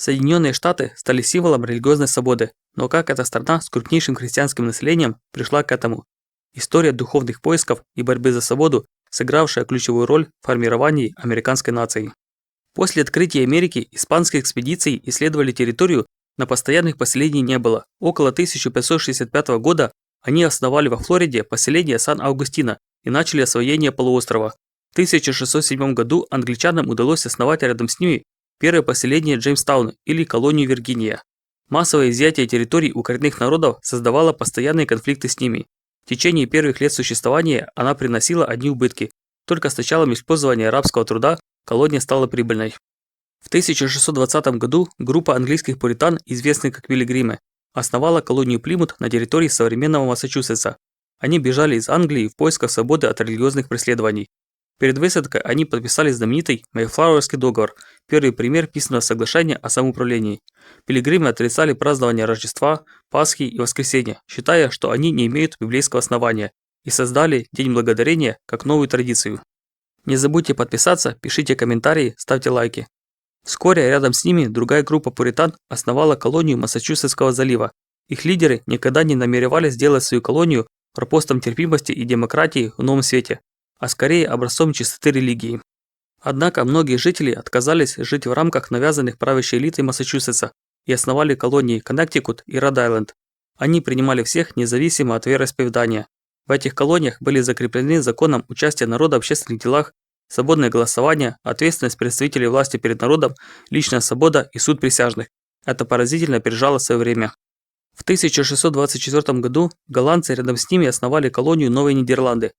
Соединенные Штаты стали символом религиозной свободы, но как эта страна с крупнейшим христианским населением пришла к этому? История духовных поисков и борьбы за свободу, сыгравшая ключевую роль в формировании американской нации. После открытия Америки испанские экспедиции исследовали территорию, но постоянных поселений не было. Около 1565 года они основали во Флориде поселение Сан-Аугустино и начали освоение полуострова. В 1607 году англичанам удалось основать рядом с ними первое поселение Джеймстаун или колонию Виргиния. Массовое изъятие территорий у коренных народов создавало постоянные конфликты с ними. В течение первых лет существования она приносила одни убытки. Только с началом использования рабского труда колония стала прибыльной. В 1620 году группа английских пуритан, известных как пилигримы, основала колонию Плимут на территории современного Массачусетса. Они бежали из Англии в поисках свободы от религиозных преследований. Перед высадкой они подписали знаменитый Мэйфлауэрский договор, первый пример письменного соглашения о самоуправлении. Пилигримы отрицали празднование Рождества, Пасхи и Воскресенья, считая, что они не имеют библейского основания, и создали День Благодарения как новую традицию. Не забудьте подписаться, пишите комментарии, ставьте лайки. Вскоре рядом с ними другая группа пуритан основала колонию Массачусетского залива. Их лидеры никогда не намеревались сделать свою колонию пропостом терпимости и демократии в новом свете, а скорее образцом чистоты религии. Однако многие жители отказались жить в рамках навязанных правящей элитой Массачусетса и основали колонии Коннектикут и Род-Айленд. Они принимали всех независимо от вероисповедания. В этих колониях были закреплены законом участие народа в общественных делах, свободное голосование, ответственность представителей власти перед народом, личная свобода и суд присяжных. Это поразительно опережало свое время. В 1624 году голландцы рядом с ними основали колонию Новые Нидерланды.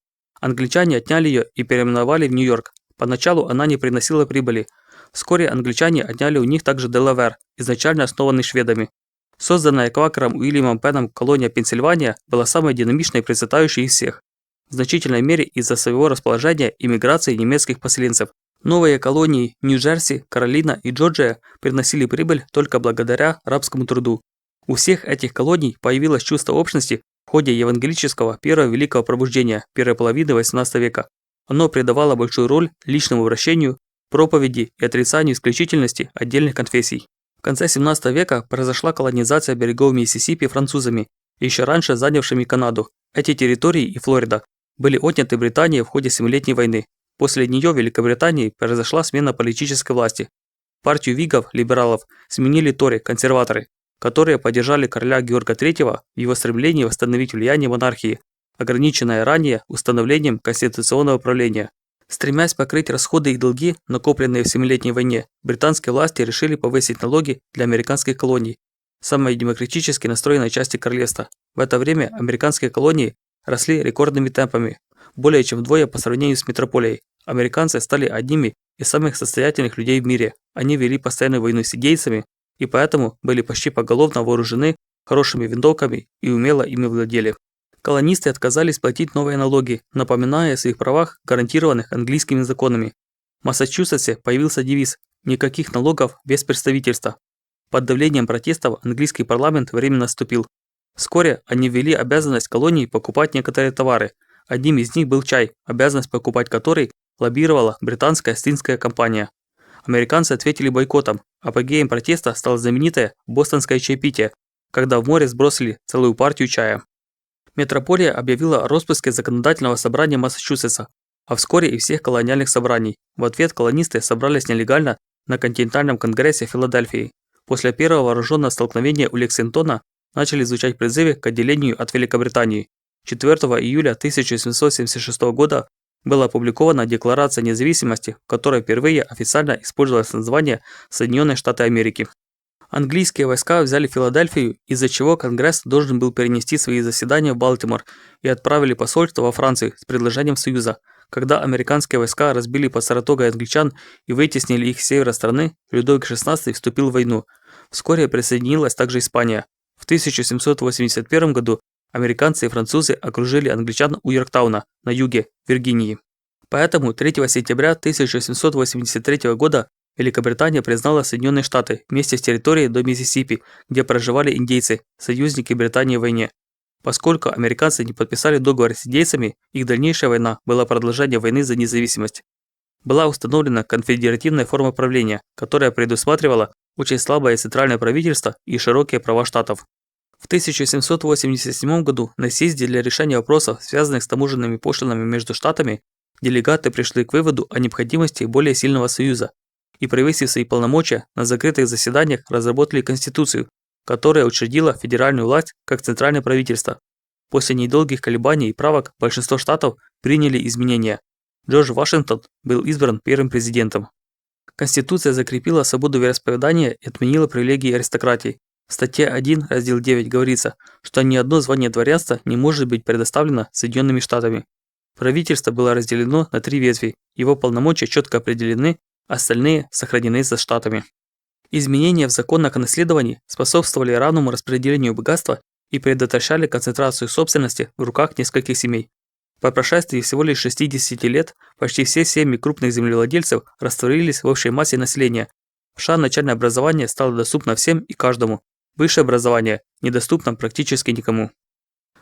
Англичане отняли ее и переименовали в Нью-Йорк. Поначалу она не приносила прибыли. Вскоре англичане отняли у них также Делавэр, изначально основанный шведами. Созданная квакером Уильямом Пенном колония Пенсильвания была самой динамичной и процветающей из всех. В значительной мере из-за своего расположения и миграции немецких поселенцев. Новые колонии Нью-Джерси, Каролина и Джорджия приносили прибыль только благодаря рабскому труду. У всех этих колоний появилось чувство общности в ходе евангелического первого великого пробуждения первой половины XVIII века. Оно придавало большую роль личному вращению, проповеди и отрицанию исключительности отдельных конфессий. В конце 17 века произошла колонизация берегов Миссисипи французами, еще раньше занявшими Канаду. Эти территории и Флорида были отняты Британией в ходе Семилетней войны. После нее в Великобритании произошла смена политической власти. Партию вигов, либералов, сменили Тори, консерваторы, которые поддержали короля Георга III в его стремлении восстановить влияние монархии, ограниченное ранее установлением конституционного правления. Стремясь покрыть расходы и долги, накопленные в Семилетней войне, британские власти решили повысить налоги для американских колоний, самой демократически настроенной части королевства. В это время американские колонии росли рекордными темпами, более чем вдвое по сравнению с метрополией. Американцы стали одними из самых состоятельных людей в мире. Они вели постоянную войну с индейцами и поэтому были почти поголовно вооружены хорошими винтовками и умело ими владели. Колонисты отказались платить новые налоги, напоминая о своих правах, гарантированных английскими законами. В Массачусетсе появился девиз «Никаких налогов без представительства». Под давлением протестов английский парламент временно отступил. Вскоре они ввели обязанность колонии покупать некоторые товары. Одним из них был чай, обязанность покупать который лоббировала британская Остинская компания. Американцы ответили бойкотом. Апогеем протеста стало знаменитое бостонское чаепитие, когда в море сбросили целую партию чая. Метрополия объявила о распуске законодательного собрания Массачусетса, а вскоре и всех колониальных собраний. В ответ колонисты собрались нелегально на континентальном конгрессе в Филадельфии. После первого вооруженного столкновения у Лексингтона начали звучать призывы к отделению от Великобритании. 4 июля 1776 года была опубликована Декларация независимости, в которой впервые официально использовалось название Соединенные Штаты Америки. Английские войска взяли Филадельфию, из-за чего Конгресс должен был перенести свои заседания в Балтимор и отправили посольство во Францию с предложением союза. Когда американские войска разбили под Саратогой англичан и вытеснили их с севера страны, Людовик XVI вступил в войну. Вскоре присоединилась также Испания. В 1781 году американцы и французы окружили англичан у Йорктауна на юге Виргинии. Поэтому 3 сентября 1783 года Великобритания признала Соединенные Штаты вместе с территорией до Миссисипи, где проживали индейцы, союзники Британии в войне. Поскольку американцы не подписали договор с индейцами, их дальнейшая война была продолжением войны за независимость. Была установлена конфедеративная форма правления, которая предусматривала очень слабое центральное правительство и широкие права штатов. В 1787 году на съезде для решения вопросов, связанных с таможенными пошлинами между штатами, делегаты пришли к выводу о необходимости более сильного союза и, превысив свои полномочия, на закрытых заседаниях разработали Конституцию, которая учредила федеральную власть как центральное правительство. После недолгих колебаний и правок большинство штатов приняли изменения. Джордж Вашингтон был избран первым президентом. Конституция закрепила свободу вероисповедания и отменила привилегии аристократии. В статье 1, раздел 9 говорится, что ни одно звание дворянства не может быть предоставлено Соединенными Штатами. Правительство было разделено на 3 ветви, его полномочия четко определены, остальные сохранены за штатами. Изменения в законах о наследовании способствовали равному распределению богатства и предотвращали концентрацию собственности в руках нескольких семей. По прошествии всего лишь 60 лет почти все семьи крупных землевладельцев растворились в общей массе населения. В США начальное образование стало доступно всем и каждому. Высшее образование недоступно практически никому.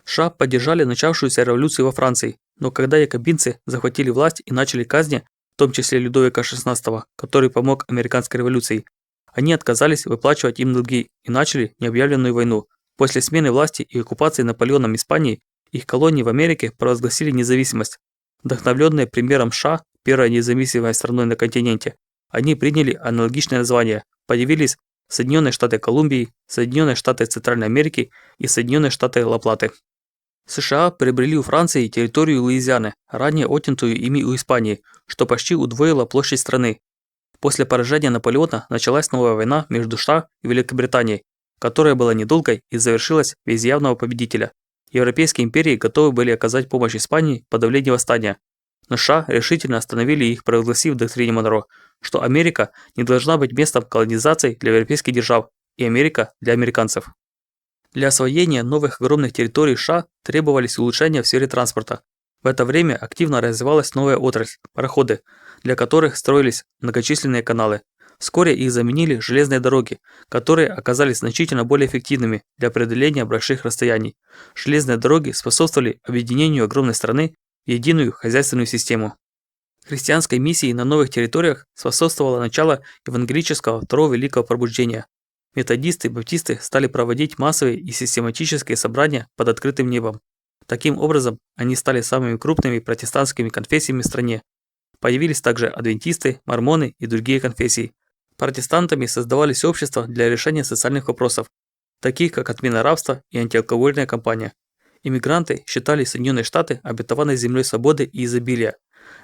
США поддержали начавшуюся революцию во Франции, но когда якобинцы захватили власть и начали казни, в том числе Людовика XVI, который помог американской революции, они отказались выплачивать им долги и начали необъявленную войну. После смены власти и оккупации Наполеоном Испании их колонии в Америке провозгласили независимость. Вдохновленные примером США, первой независимой страной на континенте, они приняли аналогичное название, появились Соединенные Штаты Колумбии, Соединенные Штаты Центральной Америки и Соединенные Штаты Ла-Платы. США приобрели у Франции территорию Луизианы, ранее отнятую ими у Испании, что почти удвоило площадь страны. После поражения Наполеона началась новая война между США и Великобританией, которая была недолгой и завершилась без явного победителя. Европейские империи готовы были оказать помощь Испании в подавлении восстания, но США решительно остановили их, провозгласив в доктрине Монро, что Америка не должна быть местом колонизации для европейских держав и Америка для американцев. Для освоения новых огромных территорий США требовались улучшения в сфере транспорта. В это время активно развивалась новая отрасль – пароходы, для которых строились многочисленные каналы. Вскоре их заменили железные дороги, которые оказались значительно более эффективными для преодоления больших расстояний. Железные дороги способствовали объединению огромной страны в единую хозяйственную систему. Христианской миссии на новых территориях способствовало начало евангелического второго великого пробуждения. Методисты и баптисты стали проводить массовые и систематические собрания под открытым небом. Таким образом, они стали самыми крупными протестантскими конфессиями в стране. Появились также адвентисты, мормоны и другие конфессии. Протестантами создавались общества для решения социальных вопросов, таких как отмена рабства и антиалкогольная кампания. Иммигранты считали Соединенные Штаты обетованной землей свободы и изобилия.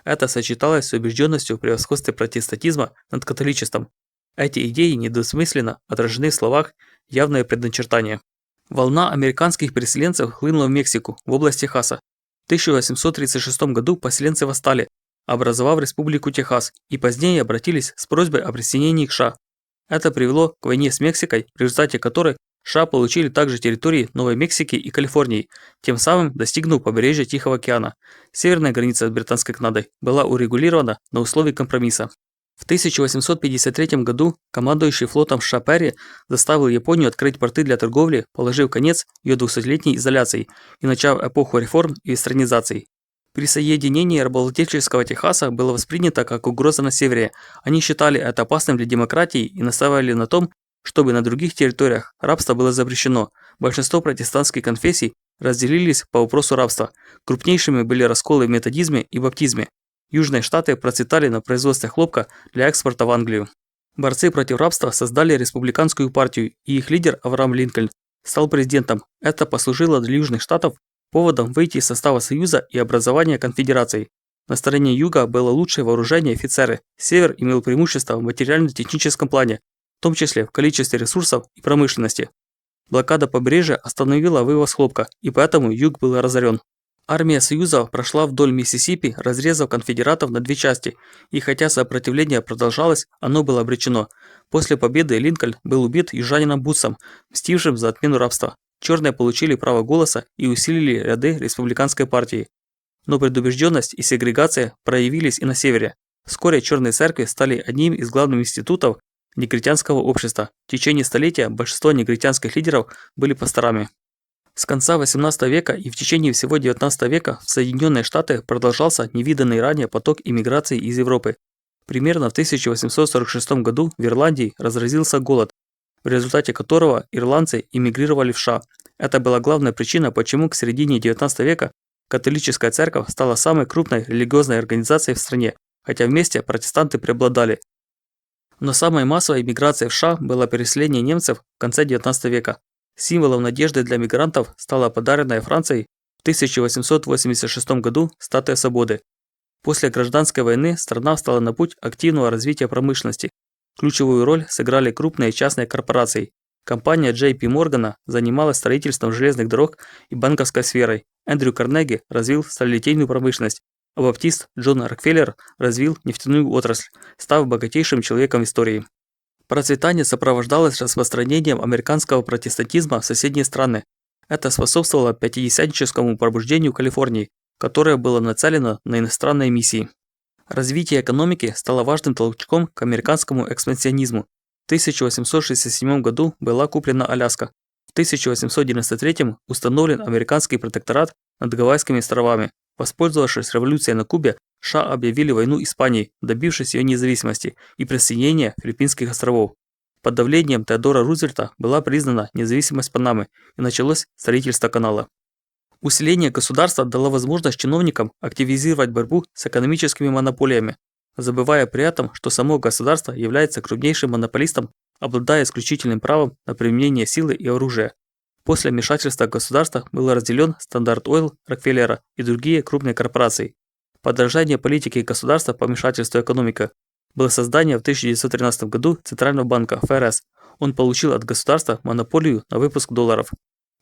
Это сочеталось с убежденностью в превосходстве протестантизма над католичеством. Эти идеи недвусмысленно отражены в словах «явное предначертание». Волна американских переселенцев хлынула в Мексику, в область Техаса. В 1836 году поселенцы восстали, образовав Республику Техас, и позднее обратились с просьбой о присоединении к США. Это привело к войне с Мексикой, в результате которой США получили также территории Новой Мексики и Калифорнии, тем самым достигнув побережья Тихого океана. Северная граница с Британской Канадой была урегулирована на условии компромисса. В 1853 году командующий флотом США Перри заставил Японию открыть порты для торговли, положив конец ее 200-летней изоляции и начав эпоху реформ и вестернизации. Присоединение рабовладельческого Техаса было воспринято как угроза на севере. Они считали это опасным для демократии и настаивали на том, чтобы на других территориях рабство было запрещено. Большинство протестантских конфессий разделились по вопросу рабства. Крупнейшими были расколы в методизме и баптизме. Южные штаты процветали на производстве хлопка для экспорта в Англию. Борцы против рабства создали республиканскую партию, и их лидер Авраам Линкольн стал президентом. Это послужило для южных штатов поводом выйти из состава Союза и образования конфедерации. На стороне юга было лучшее вооружение и офицеры. Север имел преимущество в материально-техническом плане, в том числе в количестве ресурсов и промышленности. Блокада побережья остановила вывоз хлопка, и поэтому юг был разорен. Армия Союза прошла вдоль Миссисипи, разрезав конфедератов на 2 части, и хотя сопротивление продолжалось, оно было обречено. После победы Линкольн был убит южанином Бутсом, мстившим за отмену рабства. Черные получили право голоса и усилили ряды республиканской партии. Но предубежденность и сегрегация проявились и на севере. Вскоре черные церкви стали одним из главных институтов негритянского общества. В течение столетия большинство негритянских лидеров были пасторами. С конца XVIII века и в течение всего XIX века в Соединенные Штаты продолжался невиданный ранее поток иммиграции из Европы. Примерно в 1846 году в Ирландии разразился голод, в результате которого ирландцы эмигрировали в США. Это была главная причина, почему к середине XIX века католическая церковь стала самой крупной религиозной организацией в стране, хотя вместе протестанты преобладали. Но самой массовой миграцией в США было переселение немцев в конце XIX века. Символом надежды для мигрантов стала подаренная Францией в 1886 году статуя свободы. После гражданской войны страна встала на путь активного развития промышленности. Ключевую роль сыграли крупные частные корпорации. Компания JP Morgan занималась строительством железных дорог и банковской сферой. Эндрю Карнеги развил сталелитейную промышленность, а баптист Джон Рокфеллер развил нефтяную отрасль, став богатейшим человеком в истории. Процветание сопровождалось распространением американского протестантизма в соседние страны. Это способствовало пятидесятническому пробуждению Калифорнии, которое было нацелено на иностранные миссии. Развитие экономики стало важным толчком к американскому экспансионизму. В 1867 году была куплена Аляска. В 1893 установлен американский протекторат над Гавайскими островами. Воспользовавшись революцией на Кубе, США объявили войну Испании, добившись ее независимости и присоединения Филиппинских островов. Под давлением Теодора Рузвельта была признана независимость Панамы и началось строительство канала. Усиление государства дало возможность чиновникам активизировать борьбу с экономическими монополиями, забывая при этом, что само государство является крупнейшим монополистом, обладая исключительным правом на применение силы и оружия. После вмешательства государства был разделен Стандарт Ойл Рокфеллера и другие крупные корпорации. Подражание политике государства по вмешательству экономики было создание в 1913 году Центрального банка ФРС. Он получил от государства монополию на выпуск долларов.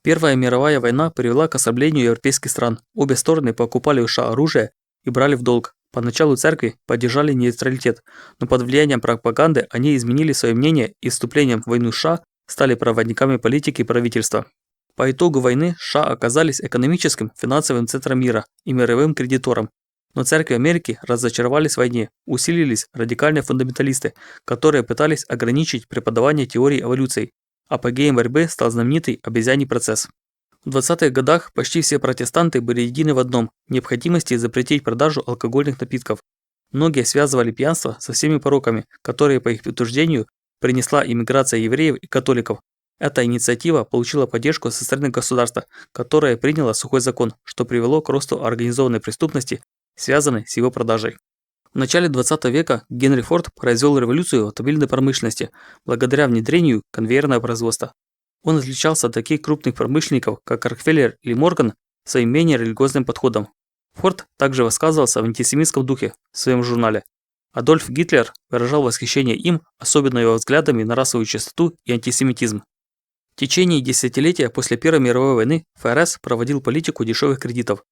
Первая мировая война привела к ослаблению европейских стран. Обе стороны покупали у США оружие и брали в долг. Поначалу церкви поддержали нейтралитет, но под влиянием пропаганды они изменили свое мнение и вступлением в войну США стали проводниками политики и правительства. По итогу войны США оказались экономическим, финансовым центром мира и мировым кредитором. Но церкви Америки разочаровались в войне, усилились радикальные фундаменталисты, которые пытались ограничить преподавание теории эволюции. Апогеем борьбы стал знаменитый обезьяний процесс. В 20-х годах почти все протестанты были едины в одном – необходимости запретить продажу алкогольных напитков. Многие связывали пьянство со всеми пороками, которые, по их утверждению, принесла иммиграция евреев и католиков. Эта инициатива получила поддержку со стороны государства, которое приняло сухой закон, что привело к росту организованной преступности, связанной с его продажей. В начале 20 века Генри Форд произвел революцию в автомобильной промышленности благодаря внедрению конвейерного производства. Он отличался от таких крупных промышленников, как Рокфеллер или Морган, своим менее религиозным подходом. Форд также высказывался в антисемитском духе в своем журнале. Адольф Гитлер выражал восхищение им, особенно его взглядами на расовую чистоту и антисемитизм. В течение десятилетия после Первой мировой войны ФРС проводил политику дешевых кредитов.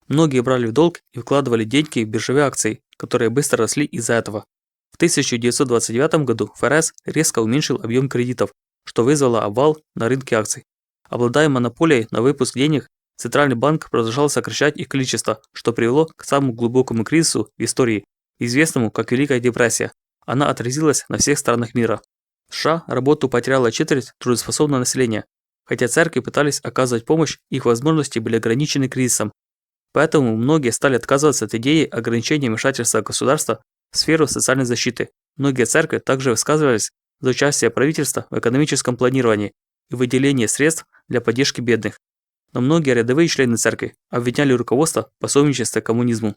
Многие брали в долг и вкладывали деньги в биржевые акции, которые быстро росли из-за этого. В 1929 году ФРС резко уменьшил объем кредитов, что вызвало обвал на рынке акций. Обладая монополией на выпуск денег, Центральный банк продолжал сокращать их количество, что привело к самому глубокому кризису в истории, известному как Великая депрессия. Она отразилась на всех странах мира. В США работу потеряла четверть трудоспособного населения. Хотя церкви пытались оказывать помощь, их возможности были ограничены кризисом. Поэтому многие стали отказываться от идеи ограничения вмешательства государства в сферу социальной защиты. Многие церкви также высказывались за участие правительства в экономическом планировании и выделении средств для поддержки бедных. Но многие рядовые члены церкви обвиняли руководство в пособничестве коммунизму.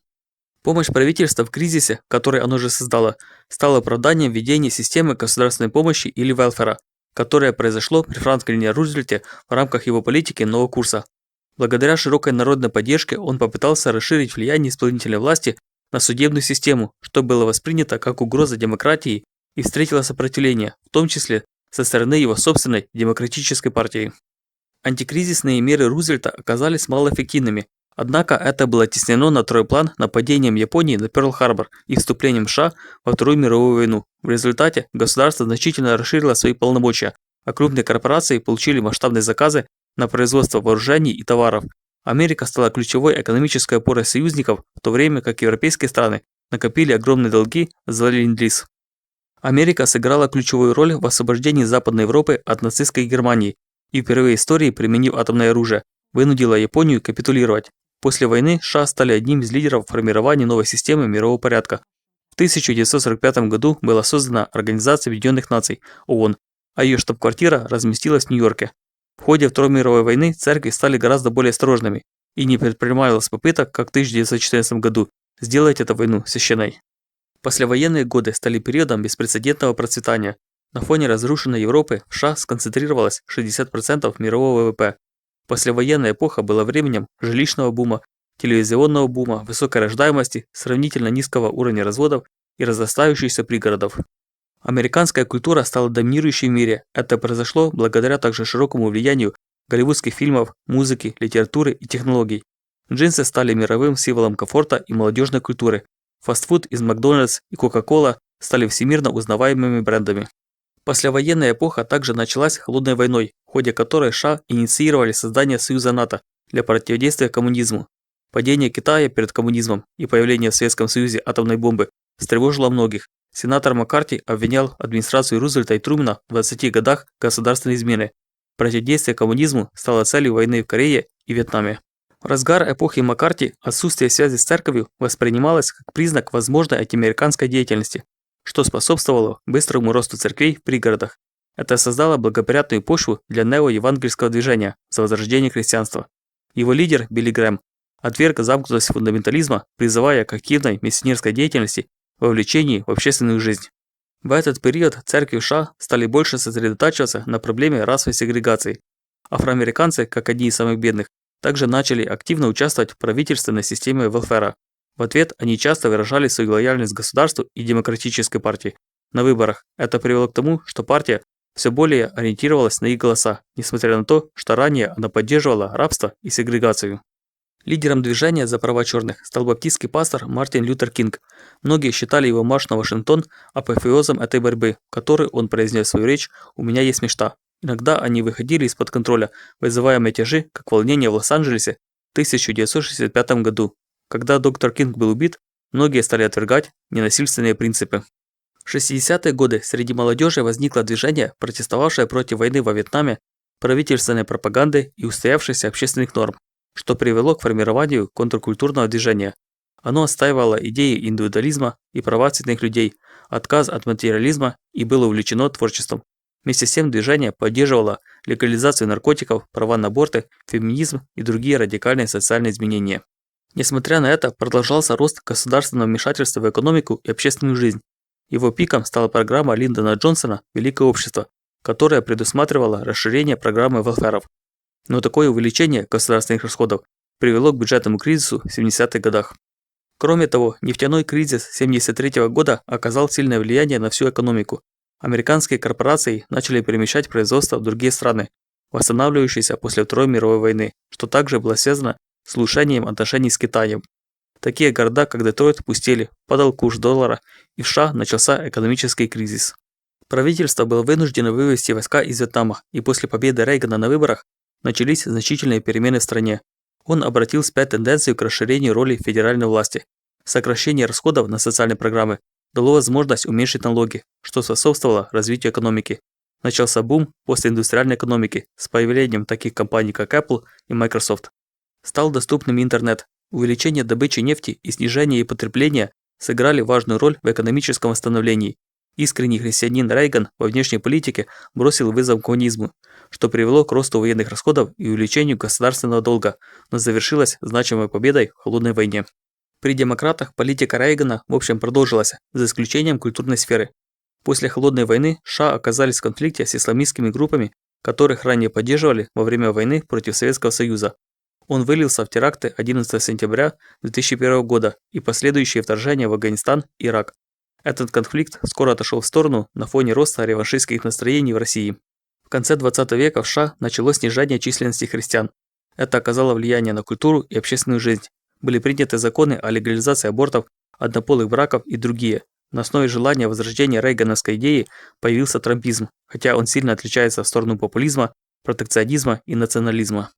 Помощь правительства в кризисе, который оно же создало, стала оправданием введения системы государственной помощи или велфера, которое произошло при Франклине Рузвельте в рамках его политики нового курса. Благодаря широкой народной поддержке он попытался расширить влияние исполнительной власти на судебную систему, что было воспринято как угроза демократии и встретило сопротивление, в том числе со стороны его собственной демократической партии. Антикризисные меры Рузвельта оказались малоэффективными, однако это было оттеснено на второй план нападением Японии на Пёрл-Харбор и вступлением США во Вторую мировую войну. В результате государство значительно расширило свои полномочия, а крупные корпорации получили масштабные заказы на производство вооружений и товаров. Америка стала ключевой экономической опорой союзников, в то время как европейские страны накопили огромные долги за ленд-лиз. Америка сыграла ключевую роль в освобождении Западной Европы от нацистской Германии и впервые в истории, применив атомное оружие, вынудила Японию капитулировать. После войны США стали одним из лидеров формирования новой системы мирового порядка. В 1945 году была создана Организация Объединенных Наций, ООН, а ее штаб-квартира разместилась в Нью-Йорке. В ходе Второй мировой войны церкви стали гораздо более осторожными, и не предпринималось попыток, как в 1914 году, сделать эту войну священной. Послевоенные годы стали периодом беспрецедентного процветания. На фоне разрушенной Европы в США сконцентрировалось 60% мирового ВВП. Послевоенная эпоха была временем жилищного бума, телевизионного бума, высокой рождаемости, сравнительно низкого уровня разводов и разрастающихся пригородов. Американская культура стала доминирующей в мире. Это произошло благодаря также широкому влиянию голливудских фильмов, музыки, литературы и технологий. Джинсы стали мировым символом комфорта и молодежной культуры. Фастфуд из Макдональдс и Кока-Кола стали всемирно узнаваемыми брендами. Послевоенная эпоха также началась холодной войной, в ходе которой США инициировали создание Союза НАТО для противодействия коммунизму. Падение Китая перед коммунизмом и появление в Советском Союзе атомной бомбы встревожило многих. Сенатор Маккарти обвинял администрацию Рузвельта и Трумэна в 20 годах государственной измены. Противодействие коммунизму стало целью войны в Корее и Вьетнаме. В разгар эпохи Маккарти отсутствие связи с церковью воспринималось как признак возможной антиамериканской деятельности, что способствовало быстрому росту церквей в пригородах. Это создало благоприятную почву для неоевангельского движения за возрождение христианства. Его лидер Билли Грэм отверг замкнутость фундаментализма, призывая к активной миссионерской деятельности в вовлечении в общественную жизнь. В этот период церкви в США стали больше сосредотачиваться на проблеме расовой сегрегации. Афроамериканцы, как одни из самых бедных, также начали активно участвовать в правительственной системе велфера. В ответ они часто выражали свою лояльность государству и демократической партии. На выборах это привело к тому, что партия все более ориентировалась на их голоса, несмотря на то, что ранее она поддерживала рабство и сегрегацию. Лидером движения за права черных стал баптистский пастор Мартин Лютер Кинг. Многие считали его марш на Вашингтон апофеозом этой борьбы, в которой он произнес свою речь «У меня есть мечта». Иногда они выходили из-под контроля, вызывая мятежи, как волнения в Лос-Анджелесе в 1965 году. Когда доктор Кинг был убит, многие стали отвергать ненасильственные принципы. В 60-е годы среди молодежи возникло движение, протестовавшее против войны во Вьетнаме, правительственной пропаганды и устоявшихся общественных норм, что привело к формированию контркультурного движения. Оно отстаивало идеи индивидуализма и права цветных людей, отказ от материализма и было увлечено творчеством. Вместе с тем движение поддерживало легализацию наркотиков, права на аборты, феминизм и другие радикальные социальные изменения. Несмотря на это, продолжался рост государственного вмешательства в экономику и общественную жизнь. Его пиком стала программа Линдона Джонсона «Великое общество», которая предусматривала расширение программы велферов. Но такое увеличение государственных расходов привело к бюджетному кризису в 70-х годах. Кроме того, нефтяной кризис 1973 года оказал сильное влияние на всю экономику. Американские корпорации начали перемещать производство в другие страны, восстанавливающиеся после Второй мировой войны, что также было связано с улучшением отношений с Китаем. Такие города, как Детройт, пустели, падал курс доллара, и в США начался экономический кризис. Правительство было вынуждено вывести войска из Вьетнама, и после победы Рейгана на выборах начались значительные перемены в стране. Он обратил вспять тенденцию к расширению роли федеральной власти. Сокращение расходов на социальные программы дало возможность уменьшить налоги, что способствовало развитию экономики. Начался бум постиндустриальной экономики с появлением таких компаний, как Apple и Microsoft. Стал доступным интернет. Увеличение добычи нефти и снижение ее потребления сыграли важную роль в экономическом восстановлении. Искренний христианин Рейган во внешней политике бросил вызов коммунизму, что привело к росту военных расходов и увеличению государственного долга, но завершилось значимой победой в холодной войне. При демократах политика Рейгана в общем продолжилась, за исключением культурной сферы. После холодной войны США оказались в конфликте с исламистскими группами, которых ранее поддерживали во время войны против Советского Союза. Он вылился в теракты 11 сентября 2001 года и последующие вторжения в Афганистан и Ирак. Этот конфликт скоро отошел в сторону на фоне роста реваншистских настроений в России. В конце 20 века в США началось снижение численности христиан. Это оказало влияние на культуру и общественную жизнь. Были приняты законы о легализации абортов, однополых браков и другие. На основе желания возрождения рейгановской идеи появился трампизм, хотя он сильно отличается в сторону популизма, протекционизма и национализма.